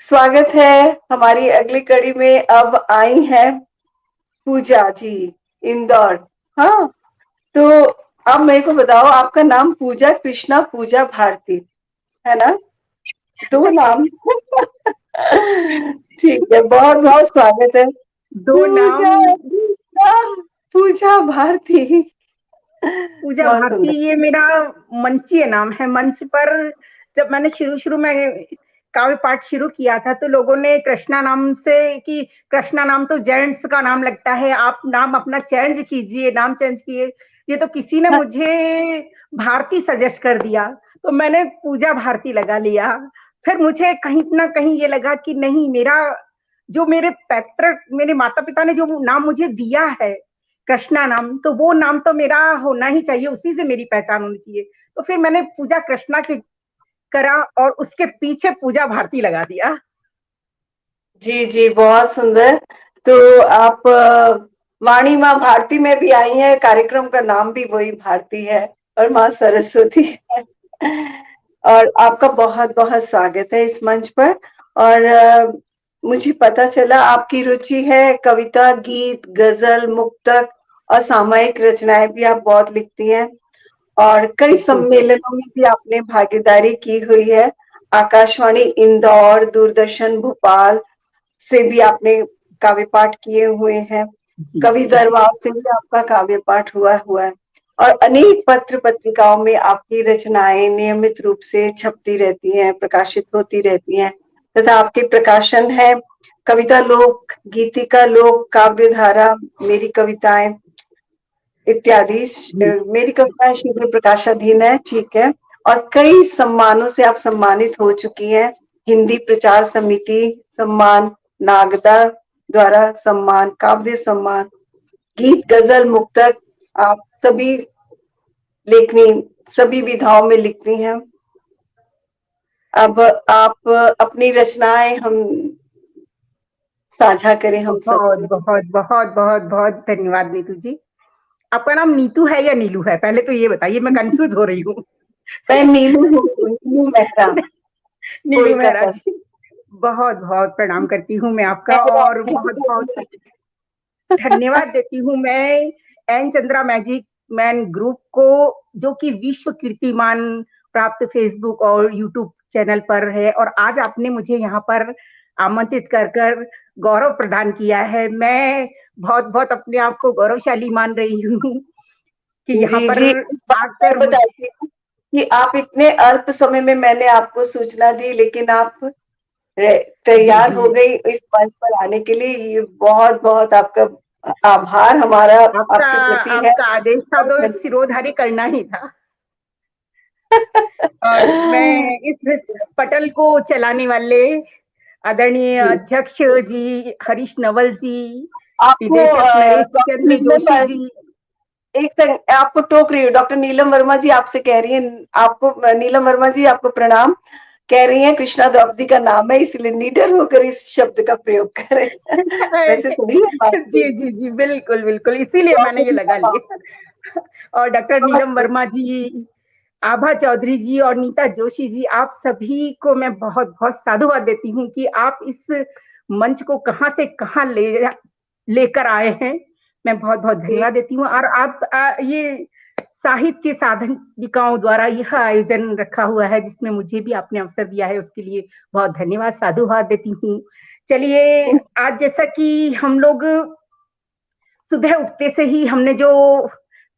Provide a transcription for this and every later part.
स्वागत है। हमारी अगली कड़ी में अब आई है पूजा जी, इंदौर। हाँ, तो अब मेरे को बताओ, आपका नाम पूजा कृष्णा पूजा भारती है ना? दो नाम। ठीक है, बहुत बहुत स्वागत है। दो नाम। पूजा कृष्णा पूजा भारती। पूजा बहुत भारती सुंदर। ये मेरा मंचीय नाम है। मंच पर जब मैंने शुरू शुरू में काव्य पाठ शुरू किया था तो लोगों ने कृष्णा नाम से कि कृष्णा नाम तो जेंट्स का नाम लगता है, आप नाम अपना चेंज कीजिए, नाम चेंज किए। ये तो किसी ने मुझे भारती सजेस्ट कर दिया तो मैंने पूजा भारती लगा लिया। फिर मुझे कहीं ना कहीं ये लगा कि नहीं, मेरा जो मेरे पैतृक मेरे माता पिता ने जो नाम मुझे दिया है कृष्णा नाम, तो वो नाम तो मेरा होना ही चाहिए, उसी से मेरी पहचान होनी चाहिए। तो फिर मैंने पूजा कृष्णा की करा और उसके पीछे पूजा भारती लगा दिया। जी जी, बहुत सुंदर। तो आप वाणी माँ भारती में भी आई हैं, कार्यक्रम का नाम भी वही भारती है और माँ सरस्वती है। और आपका बहुत बहुत स्वागत है इस मंच पर। और मुझे पता चला आपकी रुचि है कविता, गीत, गजल, मुक्तक और सामायिक रचनाएं भी आप बहुत लिखती हैं। और कई बिल्कुल जी। सम्मेलनों में भी आपने भागीदारी की हुई है। आकाशवाणी इंदौर, दूरदर्शन भोपाल से भी आपने काव्य पाठ किए हुए हैं। जी कवि जी। दरबार से भी आपका काव्य पाठ हुआ हुआ है। और अनेक पत्र पत्रिकाओं में आपकी रचनाएं नियमित रूप से छपती रहती हैं, प्रकाशित होती रहती हैं। तथा आपके प्रकाशन है कविता लोक, गीतिका लोक, काव्य धारा, मेरी कविताएं इत्यादि। मेरी कविताएं शीघ्र प्रकाशाधीन है, ठीक है। और कई सम्मानों से आप सम्मानित हो चुकी हैं। हिंदी प्रचार समिति सम्मान, नागदा द्वारा सम्मान, काव्य सम्मान, गीत, गजल, मुक्तक, आप सभी लेखनी, सभी विधाओं में लिखती हैं। अब आप अपनी रचनाएं हम साझा करें हम बहुत सबसे। बहुत बहुत बहुत बहुत धन्यवाद नीतू जी। आपका नाम नीतू है या नीलू है, पहले तो ये बताइए, मैं कंफ्यूज हो रही हूँ। मैं नीलू हूँ, नीलू मेहरा, नीलू मेहरा कोलकाता से। जी, बहुत बहुत प्रणाम करती हूँ मैं आपका मेहरा और बहुत बहुत धन्यवाद देती हूँ मैं N Chandra magic man group को, जो कि विश्व कीर्तिमान प्राप्त फेसबुक और यूट्यूब चैनल पर है। और आज आपने मुझे यहाँ पर आमंत्रित कर कर गौरव प्रदान किया है। मैं बहुत बहुत अपने आप को गौरवशाली मान रही हूँ कि यहाँ जी पर जी, एक बात मैं आकर मुझे। बताती हूँ कि आप इतने अल्प समय में मैंने आपको सूचना दी, लेकिन आप जी तैयार जी। हो गई इस मंच पर आने के लिए। ये बहुत बहुत आपका आभार हमारा आपका आपके प्रति है। आपका आदेश था और तो सिरोधारी करना ही था। और मैं इस पटल को चलाने वाले आदरणीय जी, अध्यक्ष जी हरीश नवल जी, आपको निदेशक नरेश डॉक्टर चंद्र जोशी नीलम, जी। एक सेकंड, आपको टोक रही हूँ। डॉक्टर नीलम वर्मा जी आपसे कह रही है, आपको नीलम वर्मा जी आपको प्रणाम। कह रही है कृष्णा द्रौपदी का नाम है, इसलिए निडर होकर इस शब्द का प्रयोग करें। वैसे थोड़ी है बात। जी जी जी, बिल्कुल बिल्कुल, इसीलिए मैंने ये लगा लिया। और डॉक्टर नीलम वर्मा जी, आभा चौधरी जी और नीता जोशी जी, आप सभी को मैं बहुत बहुत साधुवाद देती हूँ कि आप इस मंच को कहाँ से कहाँ लेकर आए हैं। मैं बहुत बहुत धन्यवाद देती हूँ। और आप ये साहित्य साधनिकाओं द्वारा यह आयोजन रखा हुआ है जिसमें मुझे भी आपने अवसर दिया है, उसके लिए बहुत धन्यवाद, साधुवाद देती हूँ। चलिए, आज जैसा कि हम लोग सुबह उठते से ही हमने जो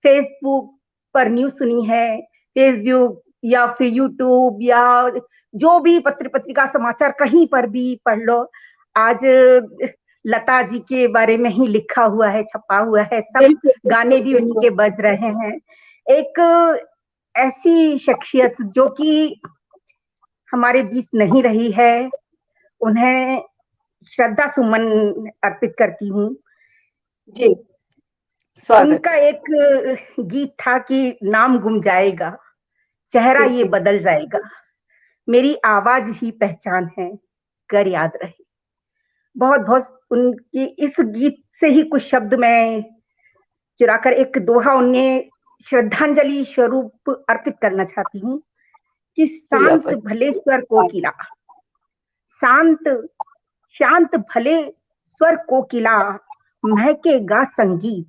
फेसबुक पर न्यूज सुनी है, फेसबुक या फिर यूट्यूब या जो भी पत्र पत्रिका समाचार कहीं पर भी पढ़ लो, आज लता जी के बारे में ही लिखा हुआ है, छपा हुआ है, सब बिल्कुल गाने बिल्कुल भी उन्हीं बिल्कुल। के बज रहे हैं। एक ऐसी शख्सियत जो कि हमारे बीच नहीं रही है, उन्हें श्रद्धा सुमन अर्पित करती हूँ। जी, स्वागत उनका है। एक गीत था कि नाम गुम जाएगा, चेहरा ठीक ये ठीक। बदल जाएगा, मेरी आवाज ही पहचान है, कर याद रहे। बहुत बहुत उनकी इस गीत से ही कुछ शब्द मैं चुराकर एक दोहा उन्हें श्रद्धांजलि स्वरूप अर्पित करना चाहती हूँ कि जी आप। शांत भलेश्वर कोकिला, शांत शांत भले स्वर कोकिला महकेगा संगीत,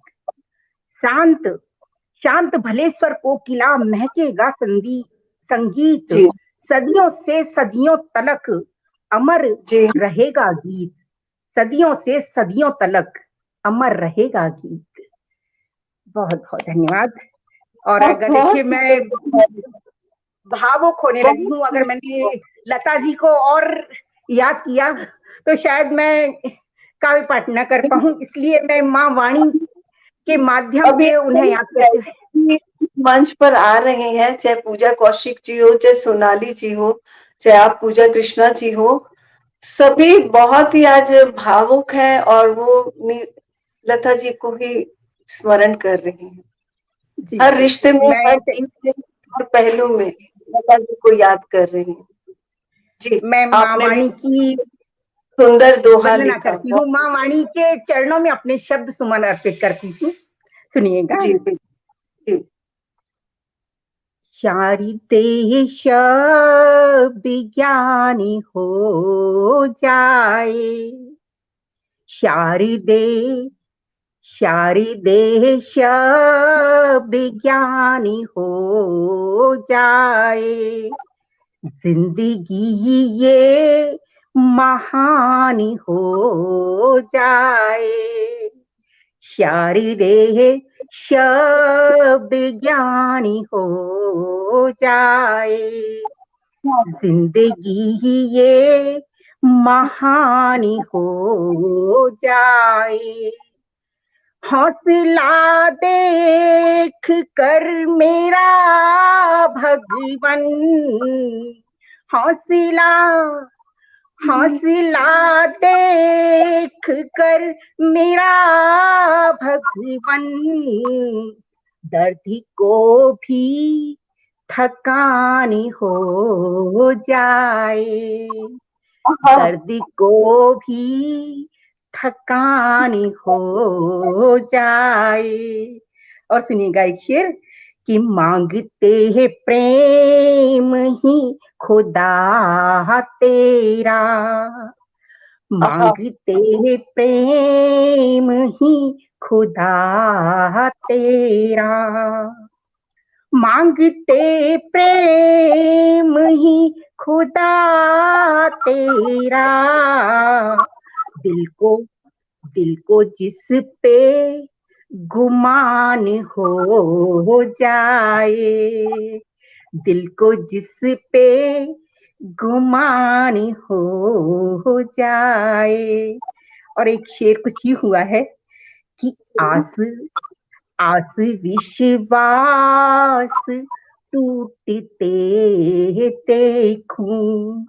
शांत शांत भले स्वर कोकिला महकेगा संगीत, जी सदियों से सदियों तलक अमर जी रहेगा गीत, सदियों से सदियों तलक अमर रहेगा गीत। बहुत बहुत धन्यवाद। और अगर देखिए मैं भावुक होने लगी हूँ, अगर मैंने लता जी को और याद किया तो शायद मैं काव्य पाठ न कर पाऊं, इसलिए मैं माँ वाणी के माध्यम अभी से उन्हें याद करती हूँ। मंच पर आ रहे हैं, चाहे पूजा कौशिक जी हो, चाहे सोनाली जी हो, चाहे आप पूजा कृष्णा जी हो, सभी बहुत ही आज भावुक हैं और वो लता जी को ही स्मरण कर रही हैं। जी हर जी रिश्ते जी में, मैं हर चीज में, हर पहलू में लता जी को याद कर रही हैं। जी, मैं माँ आपने भी वाणी की सुंदर दोहा वंदना लिखा। करती हूँ, माँ वाणी के चरणों में अपने शब्द सुमन अर्पित करती हूँ। सुनिएगा। जी जी शारिते शब्द ज्ञानी हो जाए, शारदे शारदे शब्द ज्ञानी हो जाए, जिंदगी ये महानी हो जाए, शारदे शब्द ज्ञानी हो जाए, जिंदगी ये महानी हो जाए, हौसला देख कर मेरा भगवन, हौसला हौसला देख कर मेरा भगवन, दर्द को भी थकानी हो जाए, दर्द को भी थकानी हो जाए। और सुनिएगा एक शेर कि मांगते हैं प्रेम ही खुदा तेरा, मांगते हैं प्रेम ही खुदा तेरा, मांगते प्रेम ही खुदा तेरा, दिल को दिल को जिस पे गुमान हो जाए, दिल को जिस पे गुमान हो जाए। और एक शेर कुछ ही हुआ है कि आस आस विश्वास टूटते देखूं,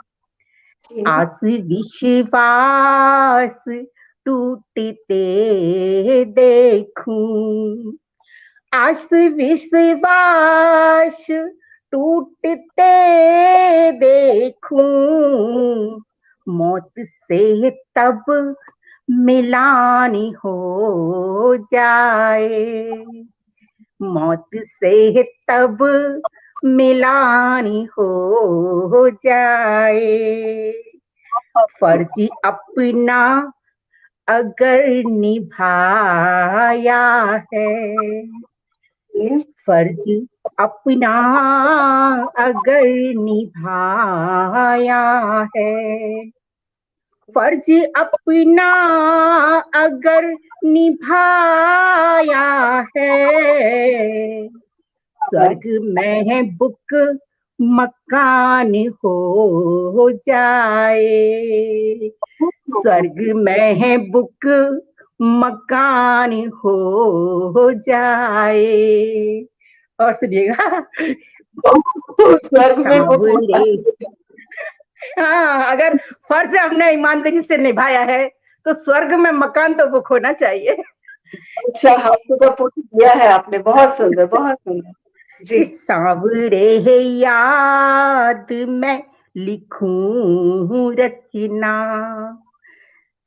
आस विश्वास टूटते देखूं, आस विश्वास टूटते देखूं, मौत से तब मिलानी हो जाए, मौत से तब मिलानी हो जाए, फर्ज अपना अगर निभाया है, फर्ज अपना अगर निभाया है, फर्ज अपना अगर निभाया है, स्वर्ग में बुक मकान हो जाए, स्वर्ग में बुक मकान हो जाए। और सुनिएगा, स्वर्ग में सांवरे, हाँ, अगर फर्ज हमने ईमानदारी से निभाया है तो स्वर्ग में मकान तो बुक होना चाहिए। अच्छा, आपको तो पूछ दिया है आपने, बहुत सुंदर, बहुत सुंदर। जी कि सांवरे है याद मैं लिखूं रचना,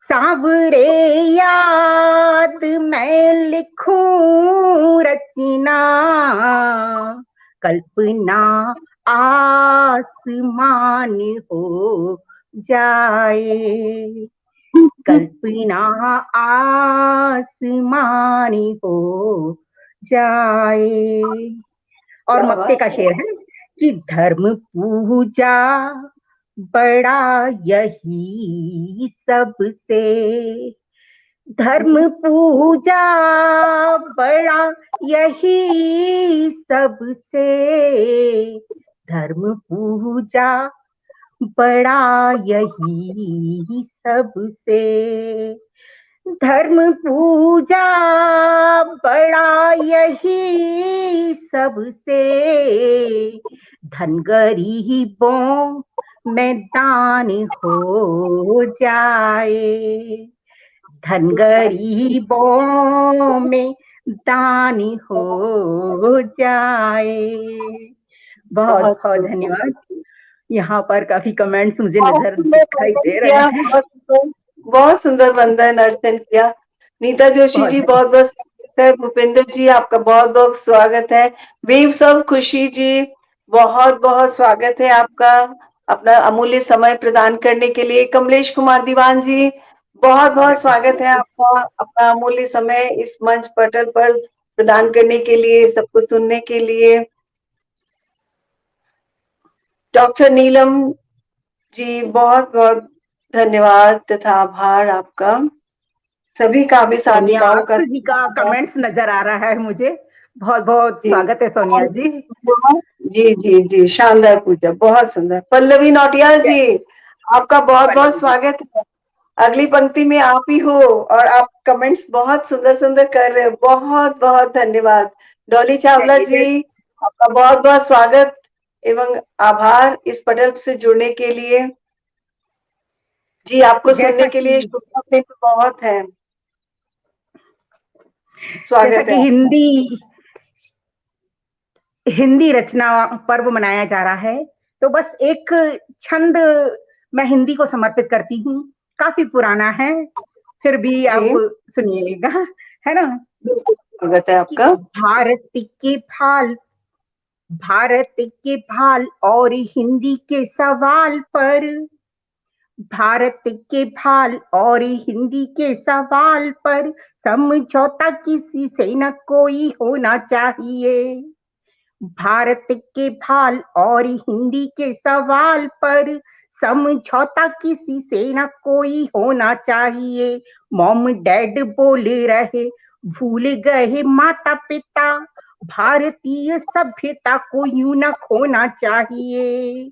सांवरे याद मैं लिखूं रचना, कल्पना आसमान हो जाए, कल्पना आसमानी हो जाए। और क्या मक्ते बात का है। शेर है कि धर्म पूजा बड़ा यही सबसे, धर्म पूजा बड़ा यही सबसे, धर्म पूजा बड़ा यही सबसे, धर्म पूजा बड़ा यही सबसे, धन गरीबों में दान हो जाए, धन गरीबों में दान हो जाए। बहुत बहुत बहुत खूब। धन्यवाद। यहाँ पर काफी कमेंट्स मुझे बहुत नजर सुंदर दिखाई वंदन दे रहे किया, हैं। बहुत सुंदर वंदन अर्चन किया। नीता जोशी बहुत जी बहुत बहुत स्वागत है। भूपेंद्र जी आपका बहुत बहुत स्वागत है। वेव्स ऑफ खुशी जी बहुत बहुत स्वागत है आपका, अपना अमूल्य समय प्रदान करने के लिए। कमलेश कुमार दीवान जी बहुत बहुत स्वागत है आपका, अपना अमूल्य समय इस मंच पटल पर प्रदान करने के लिए, सबको सुनने के लिए। डॉक्टर नीलम जी बहुत बहुत धन्यवाद तथा आभार आपका। सभी काव्य सोनिया साधिकाओं का आर्ट्स जी का कमेंट्स नजर आ रहा है मुझे। बहुत बहुत जी स्वागत है सोनिया जी। जी जी जी, शानदार पूजा, बहुत सुंदर। पल्लवी नौटियाल जी आपका बहुत बहुत पल्लवी जी, स्वागत है। अगली पंक्ति में आप ही हो और आप कमेंट्स बहुत सुंदर सुंदर कर रहे हो, बहुत बहुत धन्यवाद। डॉली चावला जी चलिए आपका बहुत बहुत स्वागत एवं आभार इस पटल से जुड़ने के लिए। जी आपको सुनने जैसा के लिए कि श्रोता मित्र बहुत है, जैसा स्वागत है कि आपका। हिंदी रचना पर्व मनाया जा रहा है, तो बस एक छंद मैं हिंदी को समर्पित करती हूँ। काफी पुराना है, फिर भी जी आप सुनिएगा, है ना। बिल्कुल स्वागत है कि आपका। भारत के भाल और हिंदी के सवाल पर, भारत के भाल और हिंदी के सवाल पर समझौता किसी से न कोई होना चाहिए, भारत के भाल और हिंदी के सवाल पर समझौता किसी से न कोई होना चाहिए। मॉम डैड बोल रहे भूल गए माता पिता, भारतीय सभ्यता को यूं न खोना चाहिए।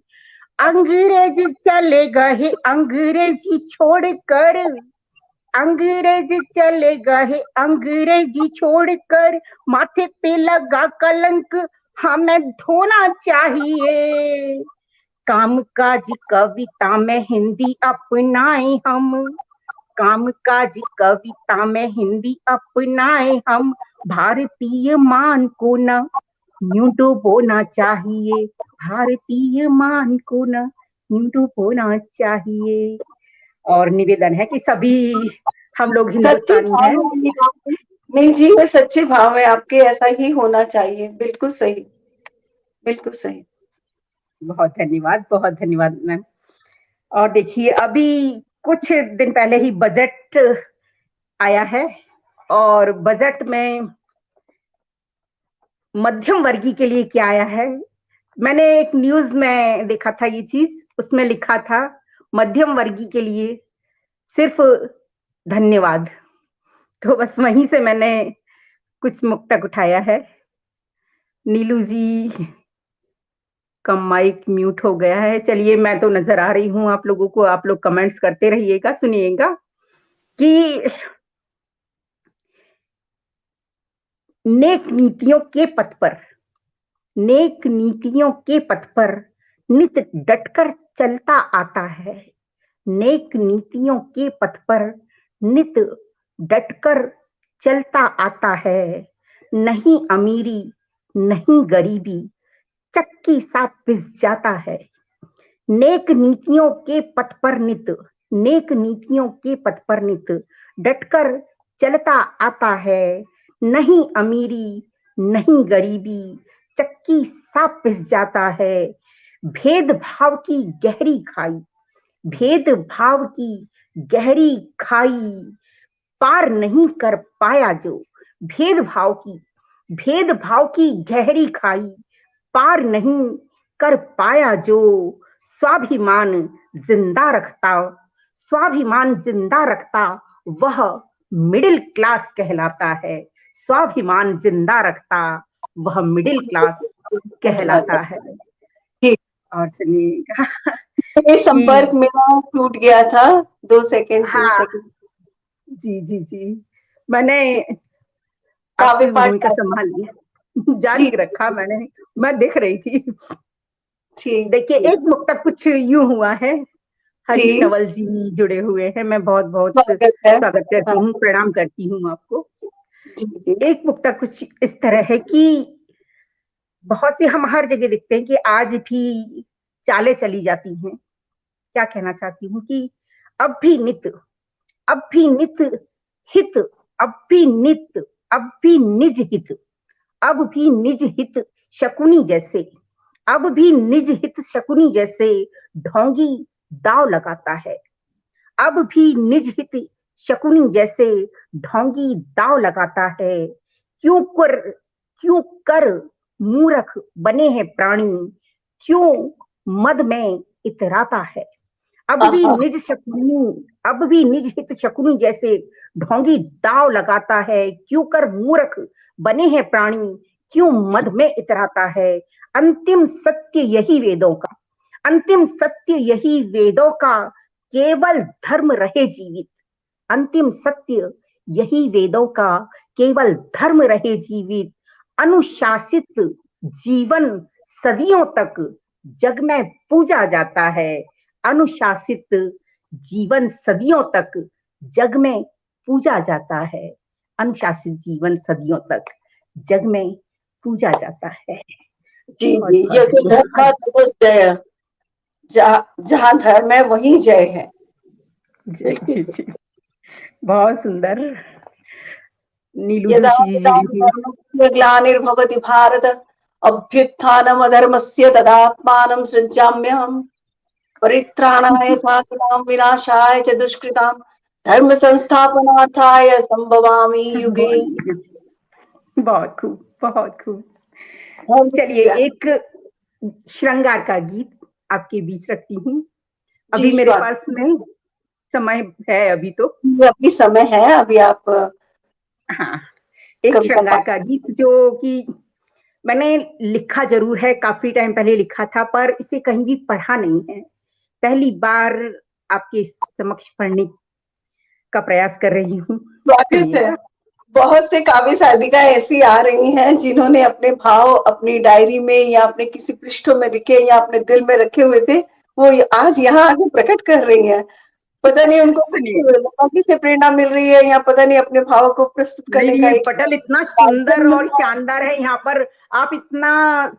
अंग्रेज चले गए अंग्रेजी छोड़कर, अंग्रेज चले गए अंग्रेजी छोड़कर, माथे पे लगा कलंक हमें धोना चाहिए। कामकाजी कविता में हिंदी अपनाए हम, कामकाजी कविता में हिंदी अपनाए हम, भारतीय मान को न यूं डुबोना चाहिए, भारतीय मान को न यूं डुबोना चाहिए। और निवेदन है कि सभी हम लोग सच्चे हिंदुस्तानी भाव हैं। में ये आपके- नहीं जी, ये सच्चे भाव है आपके, ऐसा ही होना चाहिए। बिल्कुल सही, बिल्कुल सही। बहुत धन्यवाद, बहुत धन्यवाद मैम। और देखिए अभी कुछ दिन पहले ही बजट आया है, और बजट में मध्यम वर्गीय के लिए क्या आया है। मैंने एक न्यूज में देखा था ये चीज, उसमें लिखा था मध्यम वर्गीय के लिए सिर्फ धन्यवाद। तो बस वहीं से मैंने कुछ मुक्तक उठाया है। नीलू जी का माइक म्यूट हो गया है। चलिए, मैं तो नजर आ रही हूँ आप लोगों को, आप लोग कमेंट्स करते रहिएगा, सुनिएगा कि नेक नीतियों के पथ पर, नेक नीतियों के पथ पर नित डटकर चलता आता है, नेक नीतियों के पथ पर नित डटकर चलता आता है, नहीं अमीरी नहीं गरीबी चक्की सा पिस जाता है, नेक नीतियों के पथ पर नित, नेक नीतियों के पथ पर नित डटकर चलता आता है, नहीं अमीरी नहीं गरीबी चक्की सा पिस जाता है, भेदभाव की गहरी खाई, भेद भाव की गहरी खाई पार नहीं कर पाया जो, भेद भाव की गहरी खाई पार नहीं कर पाया जो, स्वाभिमान जिंदा रखता, स्वाभिमान जिंदा रखता वह मिडिल क्लास कहलाता है, स्वाभिमान जिंदा रखता वह मिडिल क्लास कहलाता है। ठीक। और सुनिएगा ये संपर्क मेरा टूट गया था 2 सेकंड 3 सेकंड। जी जी जी, मैंने काव्य आपकी पाठ भूमिका संभाल लिया, जारी रखा मैंने, मैं देख रही थी। देखिए एक मुक्तक कुछ यूं हुआ है, हरीश नवल जी जुड़े हुए हैं, मैं बहुत बहुत स्वागत करती हूँ, प्रणाम करती हूँ आपको। एक मुक्तक कुछ इस तरह है कि बहुत सी हम हर जगह देखते हैं कि आज भी चालें चली जाती हैं। क्या कहना चाहती हूँ कि अब भी नित हित, अब भी नित, अब भी निज हित, अब भी निज हित शकुनी जैसे, अब भी निज हित शकुनी जैसे ढोंगी दाव लगाता है, अब भी निज हित शकुनी जैसे ढोंगी दाव लगाता है, क्यों कर मूर्ख बने हैं प्राणी, क्यों मद में इतराता है। अब भी निज हित शकुनी जैसे ढोंगी दाव लगाता है, क्यों कर मूर्ख बने हैं प्राणी, क्यों मद में इतराता है। अंतिम सत्य यही वेदों का, अंतिम सत्य यही वेदों का केवल धर्म रहे जीवित, अंतिम सत्य यही वेदों का केवल धर्म रहे जीवित, अनुशासित जीवन सदियों तक जग में पूजा जाता है, अनुशासित जीवन सदियों तक जग में पूजा जाता है, अनुशासित जीवन सदियों तक जग में पूजा जाता है। जी जी, ये तो धर्म जय, जहाँ धर्म है वही जय है। जी जी जी, बहुत सुंदर। नीलू जोशी जी, ग्लानिर्भवति भारत अभ्युत्थानम् अधर्मस्य तदात्मानं सृजाम्यहम् परित्राणाय साधूनां विनाशाय च दुष्कृतां धर्म संस्थापनार्थाय संभवामि युगे। बहुत खूब, बहुत खूब। चलिए एक श्रृंगार का गीत आपके बीच रखती हूँ, अभी मेरे पास नहीं समय है, अभी तो अभी समय है, अभी आप हाँ, एक श्रृंगार का गीत जो कि मैंने लिखा जरूर है, काफी टाइम पहले लिखा था, पर इसे कहीं भी पढ़ा नहीं है, पहली बार आपके समक्ष पढ़ने का प्रयास कर रही हूँ। बहुत से काव्य साधिका ऐसी आ रही हैं जिन्होंने अपने भाव अपनी डायरी में या अपने किसी पृष्ठों में लिखे या अपने दिल में रखे हुए थे, वो आज यहाँ आगे प्रकट कर रही हैं। पता नहीं उनको किससे प्रेरणा मिल रही है, या पता नहीं अपने भाव को प्रस्तुत करने का एक पटल इतना सुंदर और शानदार है, यहाँ पर आप इतना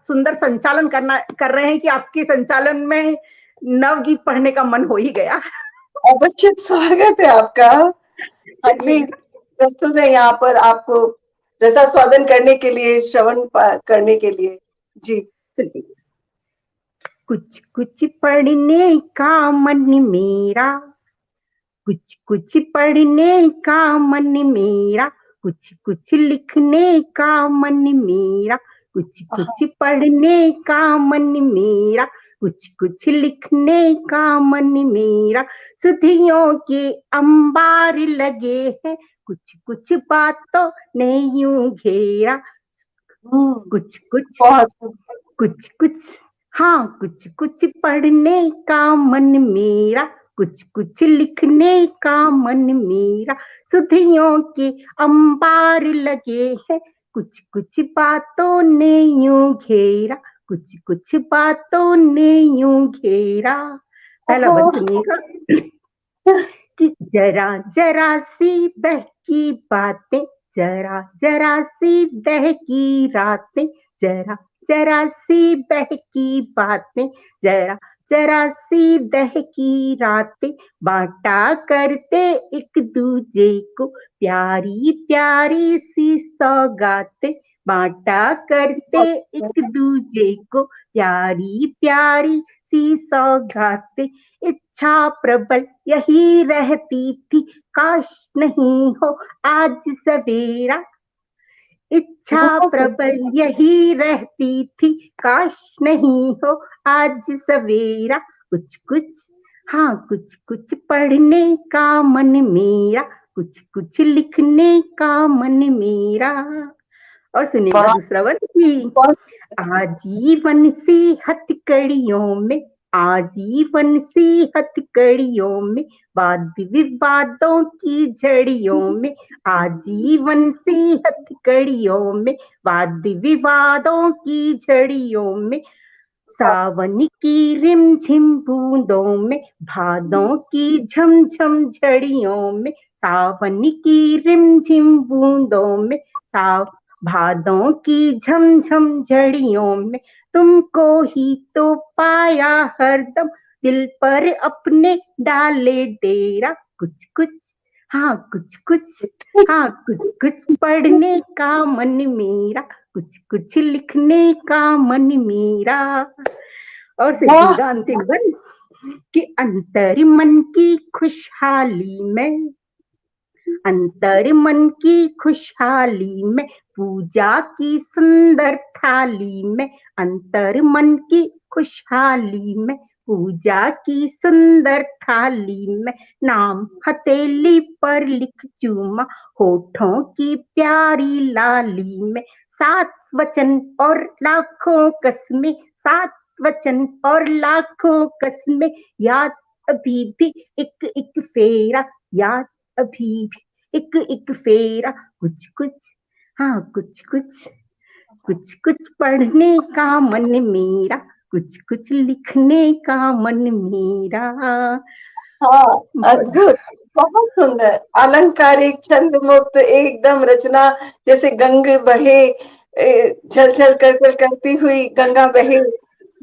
सुंदर संचालन कर रहे हैं कि आपके संचालन में नवगीत पढ़ने का मन हो ही गया। अवश्य स्वागत है आपका, अगली प्रस्तुत है यहाँ पर आपको रसास्वादन करने के लिए, श्रवण करने के लिए। जी सुनिए, कुछ कुछ पढ़ने का मन मेरा, कुछ कुछ पढ़ने का मन मेरा, कुछ कुछ लिखने का मन मेरा, कुछ कुछ पढ़ने का मन मेरा, कुछ कुछ लिखने का मन मेरा, सुधियों के अंबार लगे हैं, कुछ कुछ बातों ने यूं घेरा, कुछ कुछ हाँ, कुछ कुछ पढ़ने का मन मेरा, कुछ कुछ लिखने का मन मेरा, सुधियों के अंबार लगे हैं, कुछ कुछ बातों ने यूं घेरा, कुछ कुछ बातों ने यूं घेरा। पहला बंद सुनिएगा कि जरा जरा सी बहकी बातें, जरा जरा सी बहकी रातें, जरा जरा सी बहकी बातें, जरा जरा सी बहकी रातें, बांटा करते एक दूजे को प्यारी प्यारी सी सौगातें, बांटा करते एक दूजे को प्यारी प्यारी सी सौगातें, इच्छा प्रबल यही रहती थी, काश नहीं हो आज सवेरा। इच्छा प्रबल यही रहती थी, काश नहीं हो आज सवेरा। कुछ कुछ, हाँ कुछ कुछ पढ़ने का मन मेरा, कुछ कुछ लिखने का मन मेरा। और सुनिएगा दूसरा वन की आजीवन सी हथकड़ियों में, आजीवन सी हथकड़ियों में, वाद विवादों की झड़ियों में, आजीवन सी हथकड़ियों में, वाद विवादों की झड़ियों में, सावन की रिमझिम बूंदों में, भादों की झमझम झड़ियों में, सावन की रिमझिम बूंदों में, भादों की झमझम झड़ियों में, तुमको ही तो पाया हरदम, दिल पर अपने डाले डेरा। कुछ कुछ, हाँ कुछ कुछ, हाँ कुछ कुछ पढ़ने का मन मेरा, कुछ कुछ लिखने का मन मेरा। और सुनिएगा अंतिम वन कि अंतर मन की खुशहाली में, अंतर मन की खुशहाली में, पूजा की सुंदर थाली में, अंतर मन की खुशहाली में, पूजा की सुंदर थाली में, नाम हथेली पर लिख चूमा, होठों की प्यारी लाली में, 7 वचन और लाखों कस्में, 7 वचन और लाखों कस्में, याद अभी भी एक एक फेरा, याद अभी भी एक एक फेरा। कुछ कुछ, हाँ कुछ कुछ, कुछ कुछ पढ़ने का मन मेरा, कुछ कुछ लिखने का मन मेरा। हाँ, अद्भुत, बहुत सुंदर, अलंकारिक, छंद मुक्त, एकदम रचना जैसे गंग बहे, छल छल कर कर करती हुई गंगा बहे,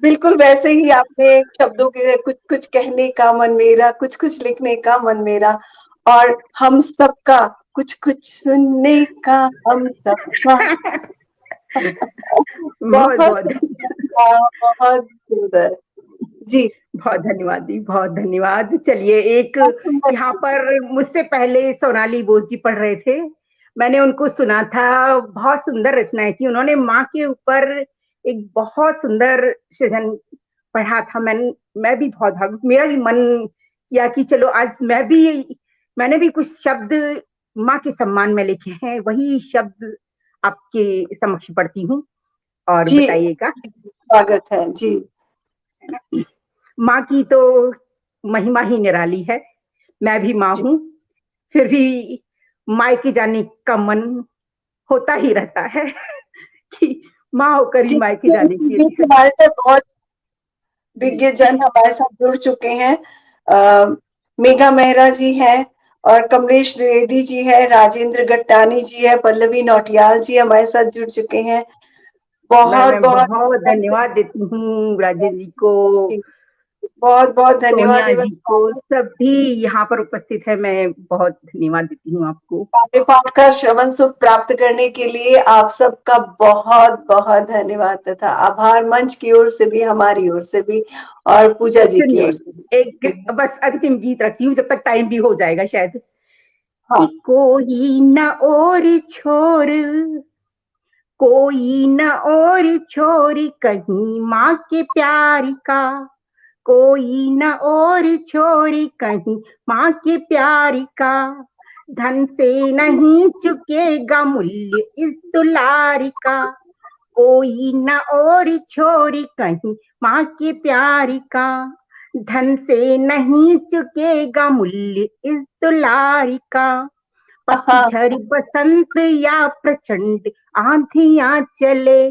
बिल्कुल वैसे ही आपने शब्दों के कुछ कुछ कहने का मन मेरा, कुछ कुछ लिखने का मन मेरा, और हम सबका कुछ कुछ सुनने का हम सबका। बहुत बहुत बहुत सुंदर जी, बहुत धन्यवाद दी, बहुत धन्यवाद। चलिए एक यहाँ पर मुझसे पहले सोनाली बोस जी पढ़ रहे थे, मैंने उनको सुना था, बहुत सुंदर रचनाएं थी उन्होंने, माँ के ऊपर एक बहुत सुंदर सृजन पढ़ा था। मैं भी बहुत भावुक, मेरा भी मन किया कि चलो आज मैंने भी कुछ शब्द माँ के सम्मान में लिखे हैं, वही शब्द आपके समक्ष पढ़ती हूँ और बताइएगा। स्वागत है जी। माँ की तो महिमा ही निराली है, मैं भी माँ हूँ, फिर भी मायके जाने का मन होता ही रहता है कि माँ होकर ही मायके जाने के लिए। हमारे साथ बहुत विज्ञजन हमारे साथ जुड़ चुके हैं, मेघा मेहरा जी हैं, और कमलेश द्विवेदी जी है, राजेंद्र गट्टानी जी है, पल्लवी नौटियाल जी हमारे साथ जुड़ चुके हैं। मैं बहुत धन्यवाद देती हूँ राजेंद्र जी को, बहुत बहुत धन्यवाद सोनिया जी को, सभी यहाँ पर उपस्थित है, मैं बहुत धन्यवाद देती हूँ आपको। काव्य पाठ का श्रवण सुख प्राप्त करने के लिए आप सबका बहुत बहुत धन्यवाद तथा आभार, मंच की ओर से भी, हमारी ओर से भी, और पूजा जी की ओर से भी। एक बस अंतिम गीत रखती हूँ, जब तक टाइम भी हो जाएगा शायद। हाँ। कि कोई न और छोर, कोई न और छोर कहीं माँ के प्यार का, कोई न और छोरी कहीं माँ के प्यार का, धन से नहीं चुकेगा मूल्य इस दुलार का, कोई न और छोरी कहीं माँ के प्यार का, धन से नहीं चुकेगा मूल्य इस दुलार का। पतझड़ बसंत या प्रचंड आंधियां चले,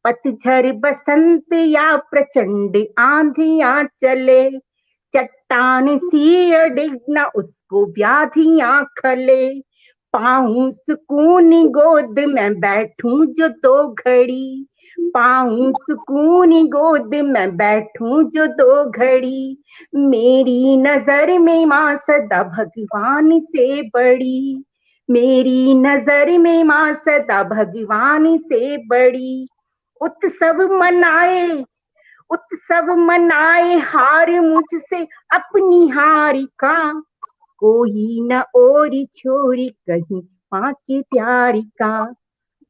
पतझड़ बसंत या प्रचंड आंधियां चले, चट्टान सी अड़े न उसको व्याधियां खले, पाऊं सुकून गोद में बैठूं जो 2 घड़ी, पाऊं सुकून गोद में बैठूं जो 2 घड़ी, मेरी नजर में माँ सदा भगवान से बड़ी, मेरी नजर में माँ सदा भगवान से बड़ी। उत्सव मनाए, उत्सव मनाए हार मुझसे अपनी हार का। कोई न और छोरी कहीं माँ के प्यार का।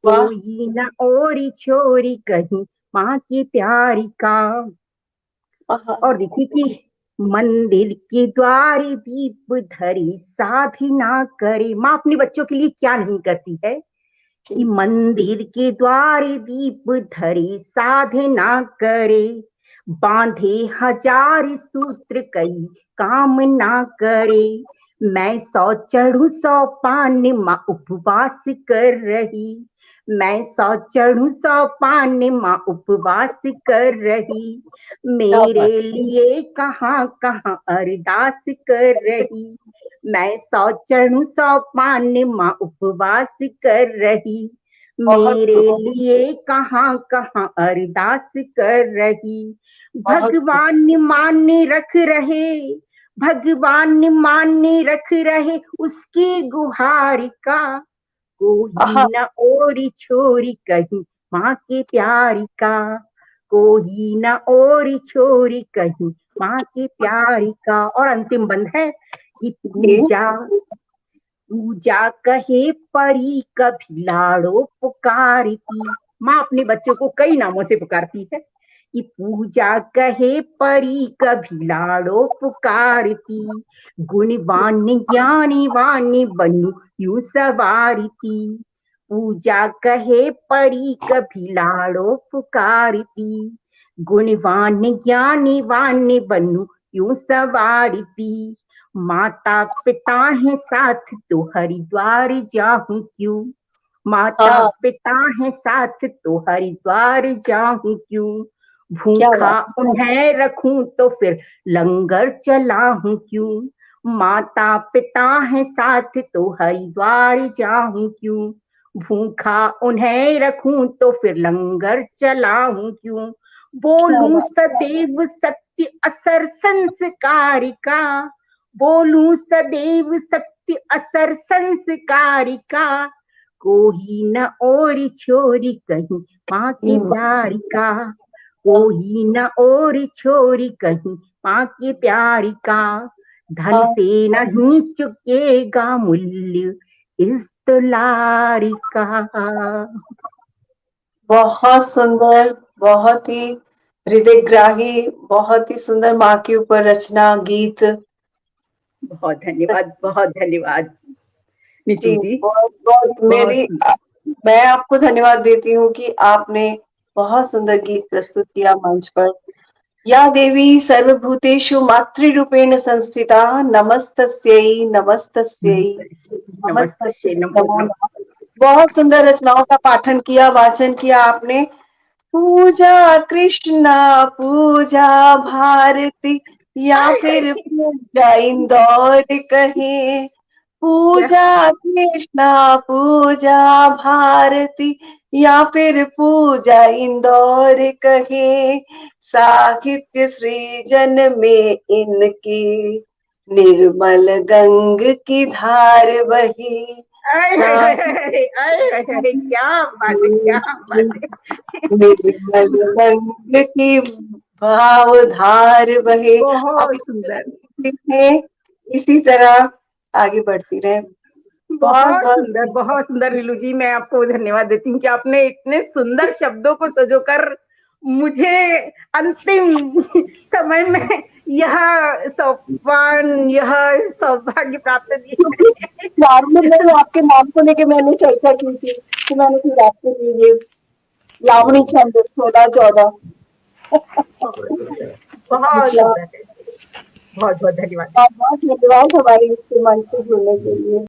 वाह कोई न और छोरी कहीं माँ के प्यार का। वाह। और देखिए कि मंदिर के द्वार दीप धरी साधना करे। माँ अपने बच्चों के लिए क्या नहीं करती है कि जी मंदिर के द्वार दीप धरी साधना करे। बांधे हजार सूत्र कई काम ना करे। मैं 100 चढ़ू 100 पान माँ उपवास कर रही। मैं 100 चढ़ू 100 पान माँ उपवास कर रही। क्या बात। मेरे लिए कहाँ कहाँ अरदास कर रही। मैं 100 चढ़ू 100 पान माँ उपवास कर रही। बहुत मेरे खूब। लिए कहाँ कहाँ अरदास कर रही। बहुत खूब। भगवान मान्य रख रहे, भगवान मान्य रख रहे उसकी गुहार का। कोई आहा। न और छोरी कहीं माँ के प्यार का। कोई न और छोरी कहीं माँ के प्यार का। और अंतिम बंद है कि जी पूजा, पूजा कहे परी कभी लाड़ो पुकारती। माँ अपने बच्चों को कई नामों से पुकारती है कि पूजा कहे परी कभी लाड़ो पुकारती। गुणवान ज्ञानी वाणी बनू यूं सवारती। पूजा कहे परी कभी लाड़ो पुकारती। गुणवान ज्ञानी वाणी बनू यूं सवारती। माता पिता है साथ तो हरिद्वार जाऊं क्यों। माता हाँ। पिता है साथ तो हरिद्वार जाऊं क्यों। क्या भूखा बात। उन्हें रखूं तो फिर लंगर चलाऊं क्यों। माता पिता है साथ तो हरिद्वार जाऊं क्यों। भूखा उन्हें रखूं तो फिर लंगर चलाऊं क्यों। क्या बोलूं बात। सदैव सत्य असर संस्कार का। बोलूं सदैव सत्य असर संस्कार का। कोई न और छोरी कहीं माँ के हम्म, प्यार का। वाह। कोई न और छोरी कहीं माँ के प्यार का। धन हाँ से नहीं चुकेगा मूल्य इस दुलार का। बहुत सुंदर, बहुत ही हृदयग्राही, बहुत ही सुंदर माँ के ऊपर रचना गीत। बहुत धन्यवाद, बहुत धन्यवाद नीतू जी जी। बहुत बहुत बहुत मैं आपको धन्यवाद देती हूँ कि आपने बहुत सुंदर गीत प्रस्तुत किया मंच पर। या देवी सर्वभूतेषु मातृरूपेण संस्थिता नमस्तस्यै नमस्तस्यै नमस्ते, नमस्तस्यै नमो नमो नमः। नमः। बहुत सुंदर रचनाओं का पाठन किया, वाचन किया आपने। पूजा कृष्णा, पूजा भारती, या फिर पूजा इंदौर कहें। क्या पूजा कृष्णा, पूजा भारती, या फिर पूजा इंदौर कहें। साहित्य सृजन में इनकी निर्मल गंग की धार बही। क्या बात है, क्या बात है। निर्मल रंग की भाव धार बहे। आप बहुत इसी तरह सुंदर, लिखें, इसी तरह आगे बढ़ती रहे। बहुत बहुत बहुत सुंदर, बहुत सुंदर। नीलू जी, मैं आपको धन्यवाद देती हूँ कि आपने इतने सुंदर शब्दों को सजोकर मुझे अंतिम समय में यह सोपान, यह सौभाग्य प्राप्त दिया। नॉर्मल में आपके नाम को लेके मैंने चर्चा की थी, तो मैंने फिर आपके लिए लावणी छंद 16-14 बहुत सुंदर, बहुत सुंदर है। बहुत बहुत धन्यवाद। बहुत बहुत धन्यवाद हमारे इस मंच से जुड़ने के लिए।